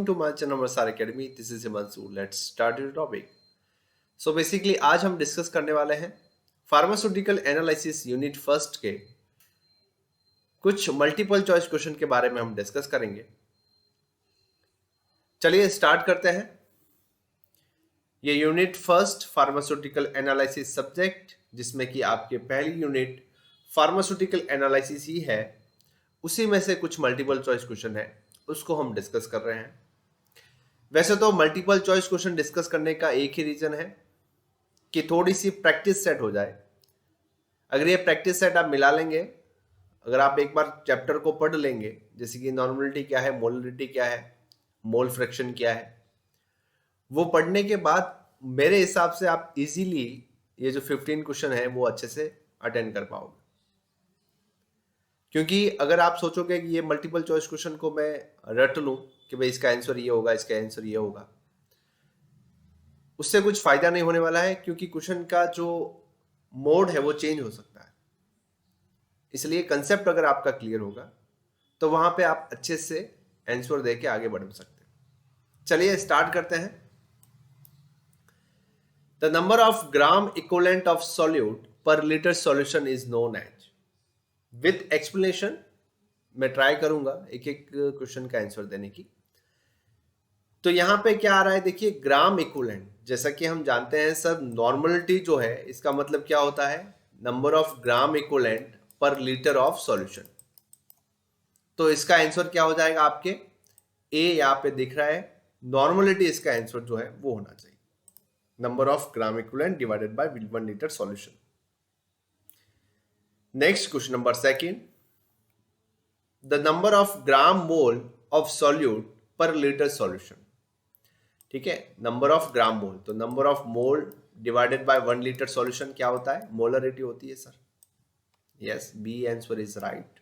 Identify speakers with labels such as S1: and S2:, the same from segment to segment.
S1: to my channel Masar Academy. This is Himanshu. Let's start the topic. So basically आज हम discuss करने वाले हैं फार्मास्यूटिकल एनालिसिस यूनिट फर्स्ट के कुछ मल्टीपल चॉइस क्वेश्चन के बारे में हम डिस्कस करेंगे। चलिए स्टार्ट करते हैं। ये unit first pharmaceutical analysis subject, जिसमें कि आपके पहली यूनिट फार्मास्यूटिकल एनालिसिस ही है, उसी में से कुछ मल्टीपल चॉइस क्वेश्चन है, उसको हम डिस्कस कर रहे हैं। वैसे तो मल्टीपल चॉइस क्वेश्चन डिस्कस करने का एक ही रीजन है कि थोड़ी सी प्रैक्टिस सेट हो जाए। अगर ये प्रैक्टिस सेट आप मिला लेंगे, अगर आप एक बार चैप्टर को पढ़ लेंगे, जैसे कि नॉर्मलिटी क्या है, मोलरिटी क्या है, मोल फ्रैक्शन क्या है, वो पढ़ने के बाद मेरे हिसाब से आप इजीली ये जो 15 क्वेश्चन है वो अच्छे से अटेंड कर पाओगे। क्योंकि अगर आप सोचोगे कि ये मल्टीपल चॉइस क्वेश्चन को मैं रट लूं कि भाई इसका आंसर ये होगा, इसका आंसर ये होगा, उससे कुछ फायदा नहीं होने वाला है, क्योंकि क्वेश्चन का जो मोड है वो चेंज हो सकता है। इसलिए कंसेप्ट अगर आपका क्लियर होगा तो वहां पे आप अच्छे से आंसर दे के आगे बढ़ सकते हैं। चलिए स्टार्ट करते हैं। The number of gram equivalent of solute per litre solution is known as, with explanation मैं ट्राई करूंगा एक एक क्वेश्चन का आंसर देने की। तो यहां पे क्या आ रहा है, देखिए ग्राम इक्विवेलेंट, जैसा कि हम जानते हैं सर, नॉर्मलिटी जो है इसका मतलब क्या होता है, नंबर ऑफ ग्राम इक्विवेलेंट पर लीटर ऑफ सॉल्यूशन। तो इसका आंसर क्या हो जाएगा आपके, ए यहां पे दिख रहा है, नॉर्मलिटी इसका आंसर जो है वो होना चाहिए, number of gram equivalent divided by 1 litre solution. Next question number second, the number of gram mole of solute per litre solution. ठीक है, नंबर ऑफ ग्राम मोल, तो number of mole divided by 1 litre solution क्या होता है, molarity होती है sir. Yes, B answer is right.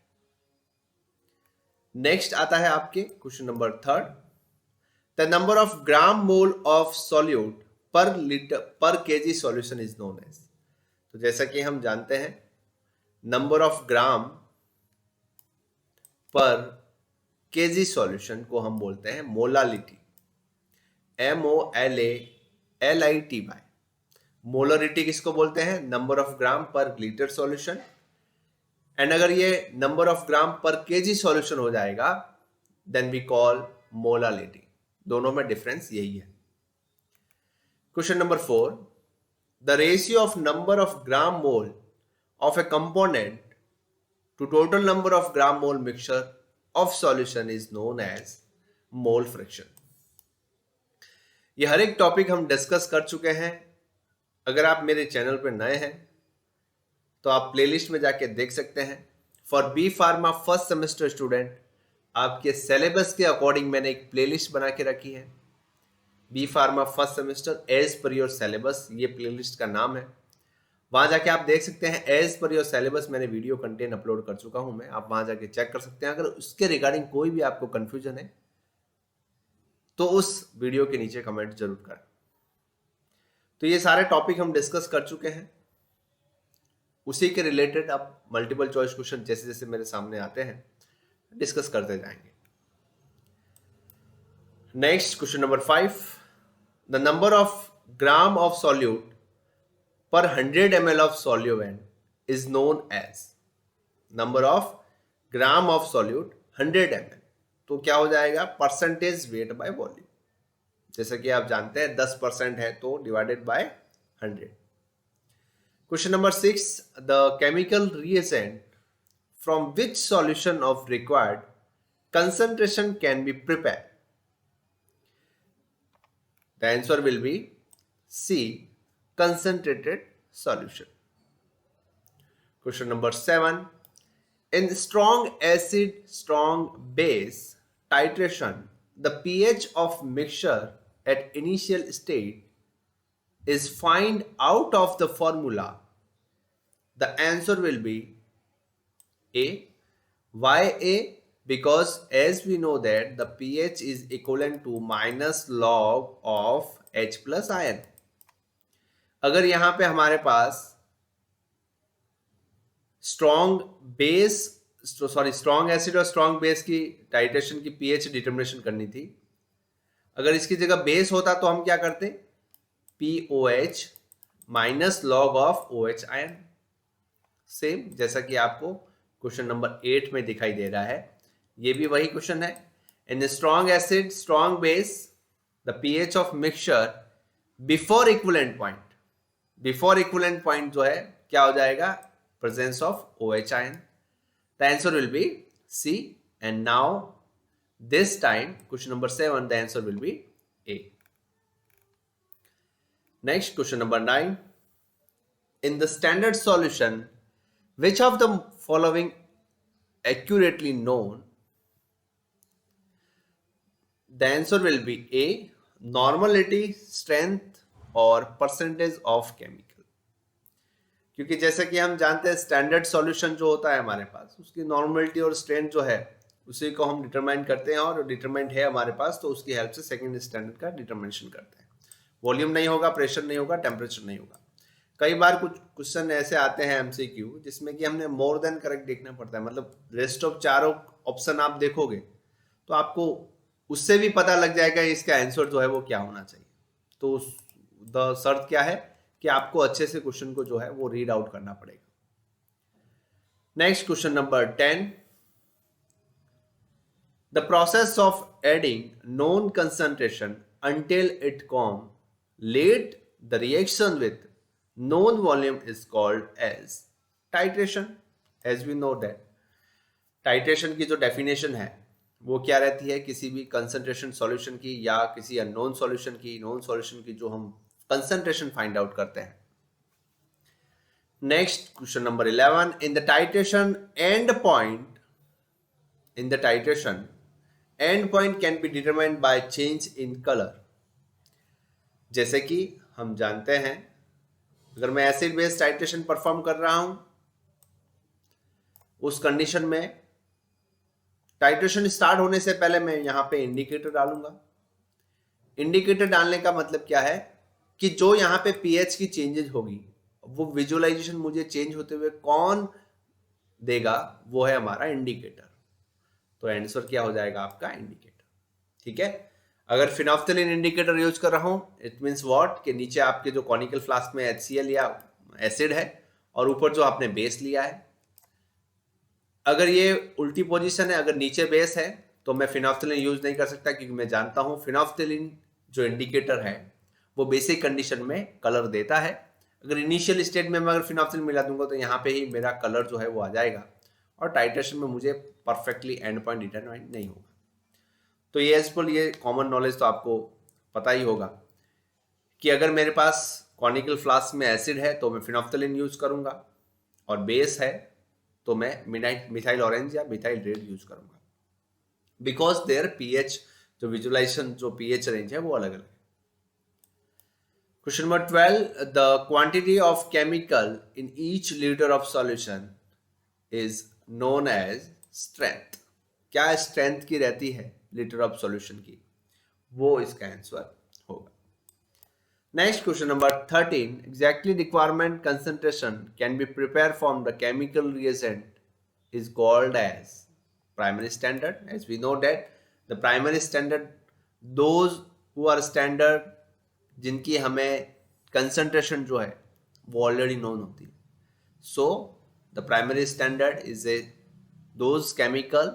S1: Next आता है आपके question number third, the number of gram mole of solute per litre पर KG solution is known as. तो जैसा कि हम जानते हैं, नंबर ऑफ ग्राम पर केजी सॉल्यूशन को हम बोलते हैं मोलालिटी, MOLALITY। मोलरिटी किसको बोलते हैं, नंबर ऑफ ग्राम पर लीटर सॉल्यूशन। एंड अगर ये नंबर ऑफ ग्राम पर केजी सॉल्यूशन हो जाएगा, देन वी कॉल मोलालिटी। दोनों में डिफरेंस यही है। Question number 4, the ratio of number of gram mole of a component to total number of gram mole mixture of solution is known as mole fraction. ये हर एक topic हम discuss कर चुके हैं। अगर आप मेरे चैनल पर नए हैं तो आप प्लेलिस्ट में जाके देख सकते हैं। For B pharma first semester student, आपके सिलेबस के अकॉर्डिंग मैंने एक प्लेलिस्ट बना के रखी है, B pharma first semester as per your syllabus, ये प्लेलिस्ट का नाम है। वहां जाके आप देख सकते हैं, एज पर योर सिलेबस मैंने वीडियो कंटेंट अपलोड कर चुका हूं मैं, आप वहां जाके चेक कर सकते हैं। अगर उसके रिगार्डिंग कोई भी आपको कंफ्यूजन है तो उस वीडियो के नीचे कमेंट जरूर करें। तो ये सारे टॉपिक हम डिस्कस कर चुके हैं, उसी के रिलेटेड अब मल्टीपल चॉइस क्वेश्चन जैसे जैसे मेरे सामने आते हैं डिस्कस करते जाएंगे। Next question number 5, the number of gram of solute per 100 ml of solvent is known as, number of gram of solute 100 ml, तो क्या हो जाएगा, परसेंटेज वेट बाय वॉल्यूम। जैसे कि आप जानते हैं 10% है तो divided by 100। Question number 6, the chemical reagent from which solution of required concentration can be prepared. The answer will be C, concentrated solution. Question number 7, in strong acid strong base titration, the pH of mixture at initial state is find out of the formula. The answer will be A, Ya, because as we know that the pH is equivalent to minus log of H plus ion. अगर यहां पे हमारे पास strong acid और strong base की titration की pH determination करनी थी, अगर इसकी जगह बेस होता तो हम क्या करते, POH minus log of OH ion. Same जैसा कि आपको क्वेश्चन नंबर 8 में दिखाई दे रहा है, ये भी वही क्वेश्चन है। इन strong acid strong base the pH of mixture before equivalent point, before equivalent point जो है क्या हो जाएगा, presence of OH ion. The answer will be C। And now this time question number 7 the answer will be A। Next question number 9, in the standard solution which of the following accurately known? The answer will be A, normality, strength और percentage of chemical। क्योंकि जैसे कि हम जानते हैं standard solution जो होता है हमारे पास, उसकी नॉर्मलिटी और स्ट्रेंथ जो है उसी को हम डिटरमाइन करते हैं, और डिटरमाइंड है हमारे पास तो उसकी हेल्प से सेकंड स्टैंडर्ड का डिटरमिनेशन करते हैं। वॉल्यूम नहीं होगा, प्रेशर नहीं होगा, टेम्परेचर नहीं होगा। कई बार कुछ क्वेश्चन ऐसे आते हैं MCQ जिसमें कि हमने मोर देन करेक्ट देखना पड़ता है, मतलब रेस्ट ऑफ चारों ऑप्शन आप देखोगे तो आपको उससे भी पता लग जाएगा इसका आंसर जो है वो क्या होना चाहिए। तो द शर्त क्या है कि आपको अच्छे से क्वेश्चन को जो है वो रीड आउट करना पड़ेगा। Next question number 10, the process of adding known concentration until it complete the reaction with known volume is called as titration। as we know that titration की जो डेफिनेशन है वो क्या रहती है, किसी भी कंसंट्रेशन सॉल्यूशन की या किसी अननोन सॉल्यूशन की, नोन सॉल्यूशन की जो हम कंसंट्रेशन फाइंड आउट करते हैं। Next question number 11, in the titration and point, in the titration and point can be determined by change in colour. जैसे कि हम जानते हैं अगर मैं एसिड बेस टाइट्रेशन परफॉर्म कर रहा हूं, उस कंडीशन में टाइट्रेशन स्टार्ट होने से पहले मैं यहां पे इंडिकेटर डालूंगा। इंडिकेटर डालने का मतलब क्या है कि जो यहां पे pH की चेंजेस होगी वो विजुअलाइजेशन मुझे चेंज होते हुए कौन देगा, वो है हमारा इंडिकेटर। तो आंसर क्या हो जाएगा आपका इंडिकेटर। ठीक है, अगर फिनोफ्थलीन इंडिकेटर यूज कर रहा हूं इट मींस व्हाट, कि नीचे आपके जो कॉनिकल फ्लास्क में HCl या एसिड है और ऊपर जो आपने बेस लिया है। अगर ये उल्टी पोजीशन है, अगर नीचे बेस है तो मैं फिनोफ्थलीन यूज नहीं कर सकता, क्योंकि मैं जानता हूं फिनोफ्थलीन जो इंडिकेटर है वो बेसिक कंडीशन में कलर देता है। अगर इनिशियल स्टेट में मैं अगर फिनोफ्थलीन मिला दूंगा तो यहाँ पे ही मेरा कलर जो है वो आ जाएगा, और टाइट्रेशन में मुझे परफेक्टली एंड पॉइंट डिटरमाइन नहीं होगा। तो ये एज ये कॉमन नॉलेज तो आपको पता ही होगा कि अगर मेरे पास कॉनिकल फ्लास्क में एसिड है तो मैं फिनोफ्थलीन यूज करूंगा, और बेस है तो मैं मिथाइल ऑरेंज या मिथाइल रेड यूज करूंगा, बिकॉज देयर pH जो विजुअलाइजेशन जो pH रेंज है वो अलग अलग है। Question number 12, the quantity of chemical in each litre of solution is known as strength. क्या स्ट्रेंथ की रहती है लीटर ऑफ सॉल्यूशन की, वो इसका आंसर होगा। Next question number 13, exactly requirement concentration can be prepared from the chemical reagent is called as primary standard। as we know that the primary standard, those who are standard जिनकी हमें concentration जो है वो already known होती है। so the primary standard is a those chemical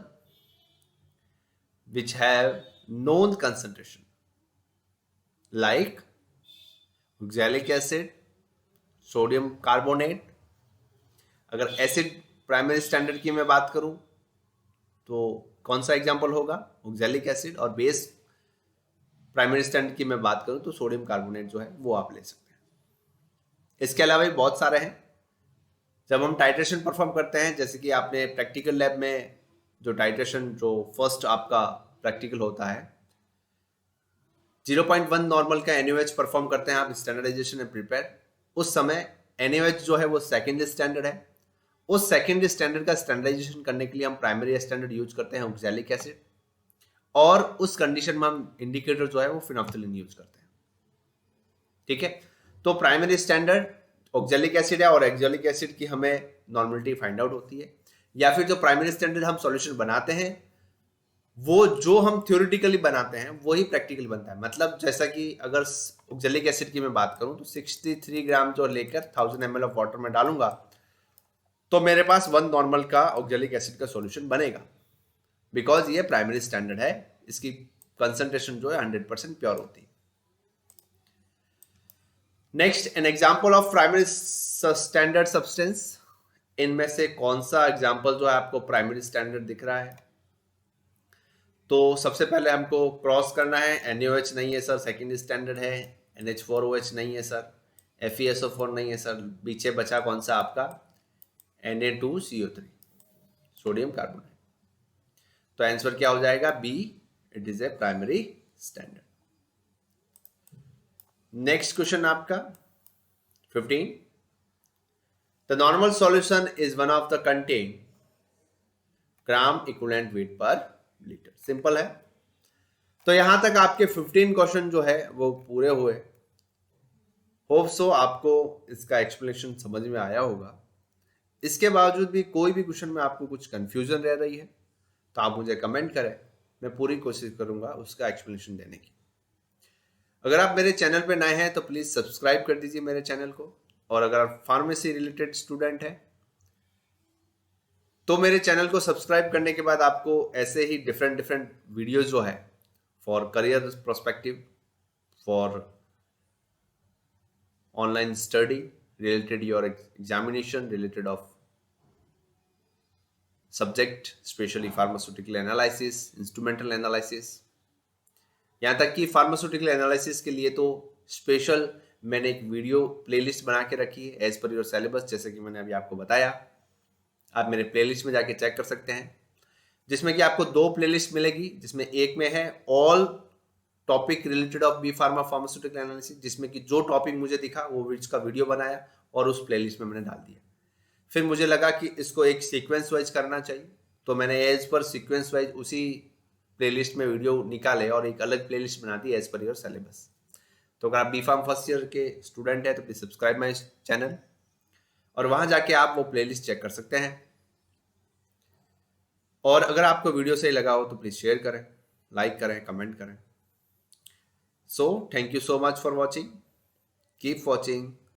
S1: which have known concentration like oxalic acid, sodium carbonate. अगर acid primary standard की मैं बात करूं तो कौन सा एग्जांपल होगा, ऑक्सैलिक एसिड, और बेस प्राइमरी स्टैंडर्ड की मैं बात करूं तो सोडियम कार्बोनेट जो है वो आप ले सकते हैं। इसके अलावा भी बहुत सारे हैं। जब हम टाइट्रेशन परफॉर्म करते हैं, जैसे कि आपने प्रैक्टिकल लैब में जो टाइट्रेशन जो फर्स्ट आपका प्रैक्टिकल होता है 0.1 नॉर्मल का NaOH परफॉर्म करते हैं आप, स्टैंडर्डाइजेशन एंड प्रिपेयर। उस समय NaOH जो है वो सेकंड स्टैंडर्ड है। उस सेकंड स्टैंडर्ड का स्टैंडर्डाइजेशन करने के लिए हम प्राइमरी स्टैंडर्ड यूज करते हैं ऑक्सैलिक एसिड, और उस कंडीशन में हम इंडिकेटर जो है वो फिनोफ्थलीन यूज करते हैं। ठीक है, तो प्राइमरी स्टैंडर्ड ऑक्सैलिक एसिड है और ऑक्सैलिक एसिड की हमें नॉर्मलिटी फाइंड आउट होती है, या फिर जो प्राइमरी स्टैंडर्ड हम सॉल्यूशन बनाते हैं वो जो हम थ्योरेटिकली बनाते हैं वही प्रैक्टिकली बनता है। मतलब जैसा कि अगर ऑक्जेलिक एसिड की मैं बात करूं तो 63 ग्राम जो लेकर 1000 ml ऑफ वाटर में डालूंगा तो मेरे पास 1 नॉर्मल का ऑक्जेलिक एसिड का सॉल्यूशन बनेगा, बिकॉज ये प्राइमरी स्टैंडर्ड है, इसकी कंसंट्रेशन जो है 100% प्योर होती है। Next, an example of primary standard substance. इनमें से कौन सा एग्जांपल जो है आपको प्राइमरी स्टैंडर्ड दिख रहा है? तो सबसे पहले हमको क्रॉस करना है। NaOH नहीं है सर, सेकेंड स्टैंडर्ड है। NH4OH नहीं है सर, FeSO4 नहीं है सर, पीछे बचा कौन सा आपका Na2CO3, सोडियम कार्बोनेट। तो आंसर क्या हो जाएगा? B, it is a primary standard. Next question आपका 15, the normal solution is one of the contain gram equivalent weight per litre. Simple है। तो यहां तक आपके 15 क्वेश्चन जो है वो पूरे हुए। होप सो आपको इसका एक्सप्लेनेशन समझ में आया होगा। इसके बावजूद भी कोई भी क्वेश्चन में आपको कुछ कंफ्यूजन रह रही है तो आप मुझे कमेंट करें, मैं पूरी कोशिश करूंगा उसका एक्सप्लेनेशन देने की। अगर आप मेरे चैनल पे नए हैं तो प्लीज सब्सक्राइब कर दीजिए मेरे चैनल को, और अगर आप फार्मेसी रिलेटेड स्टूडेंट हैं तो मेरे चैनल को सब्सक्राइब करने के बाद आपको ऐसे ही डिफरेंट डिफरेंट वीडियोस जो है for career prospective, for online study related your examination related of subject, specially pharmaceutical analysis, instrumental analysis, यहाँ तक कि फार्मास्यूटिकल एनालिसिस के लिए तो स्पेशल मैंने एक वीडियो प्लेलिस्ट बना के रखी है एज पर योर सिलेबस, जैसे कि मैंने अभी आपको बताया। आप मेरे प्लेलिस्ट में जाके चेक कर सकते हैं, जिसमें कि आपको 2 प्लेलिस्ट मिलेगी, जिसमें एक में है all topic related of B pharma pharmaceutical analysis, जिसमें कि जो टॉपिक मुझे दिखा वो उसका वीडियो बनाया और उस प्लेलिस्ट में मैंने डाल दिया। फिर मुझे लगा कि इसको एक सीक्वेंस वाइज करना चाहिए, तो मैंने एज पर सीक्वेंस वाइज उसी प्लेलिस्ट में वीडियो निकाले और एक अलग प्लेलिस्ट बना दी एज पर योर सिलेबस। तो अगर आप बी फार्म फर्स्ट ईयर के स्टूडेंट हैं तो प्लीज सब्सक्राइब माई चैनल, और वहां जाके आप वो प्लेलिस्ट चेक कर सकते हैं। और अगर आपको वीडियो सही लगा हो तो प्लीज शेयर करें, लाइक करें, कमेंट करें। So thank you so much for watching, keep watching